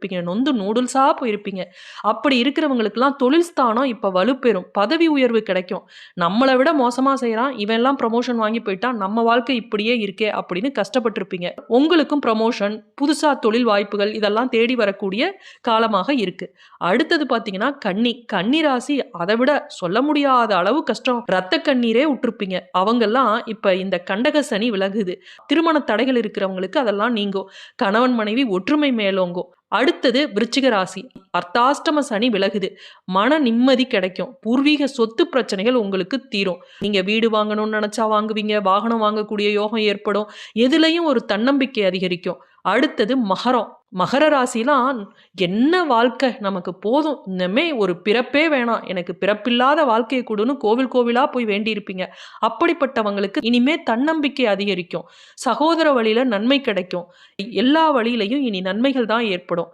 நொந்து நூடுல்ஸா போயிருப்பீங்க. அப்படி இருக்கிறவங்களுக்கெல்லாம் தொழில் ஸ்தானம் இப்ப வலுப்பெறும். பதவி உயர்வு கிடைக்கும். நம்மள விட மோசமா செய்றான். இவன்லாம் ப்ரமோஷன் வாங்கி போயிட்டான். நம்ம வாழ்க்கை இப்படியே இருக்கே அப்படின்னு கஷ்டப்பட்டுருப்பீங்க. உங்களுக்கும் ப்ரமோஷன், புதுசா தொழில் வாய்ப்புகள் இதெல்லாம் தேடி வரக்கூடிய காலமாக இருக்கு. அடுத்தது பார்த்தீங்கன்னா, கன்னி ராசி அத விட சொல்ல முடியாத அளவு கஷ்டம். ரத்த கண்ணீரே உற்றுப்பீங்க. அவங்கெல்லாம் இப்ப இந்த கண்டக சனி விலகுது. திருமண தடைகள் இருக்கிறவங்களுக்கு அதெல்லாம் நீங்கும். கணவன் மனைவி ஒற்றுமை மேலோங்கும். அடுத்தது விருச்சிக ராசி. அர்த்தாஷ்டம சனி விலகுது. மன நிம்மதி கிடைக்கும். பூர்வீக சொத்து பிரச்சனைகள் உங்களுக்கு தீரும். நீங்க வீடு வாங்கணும்னு நெனச்சா வாங்குவீங்க. வாகனம் வாங்கக்கூடிய யோகம் ஏற்படும். எதுலயும் ஒரு தன்னம்பிக்கை அதிகரிக்கும். அடுத்தது மகரம். மகர ராசிலாம் என்ன வாழ்க்கை நமக்கு போதும். இனிமே ஒரு பிறப்பே வேணாம். எனக்கு பிறப்பில்லாத வாழ்க்கைய குடுன்னு கோவில் கோவிலா போய் வேண்டியிருப்பீங்க. அப்படிப்பட்டவங்களுக்கு இனிமே தன்னம்பிக்கை அதிகரிக்கும். சகோதர வழியில நன்மை கிடைக்கும். எல்லா வழியிலயும் இனி நன்மைகள் தான் ஏற்படும்.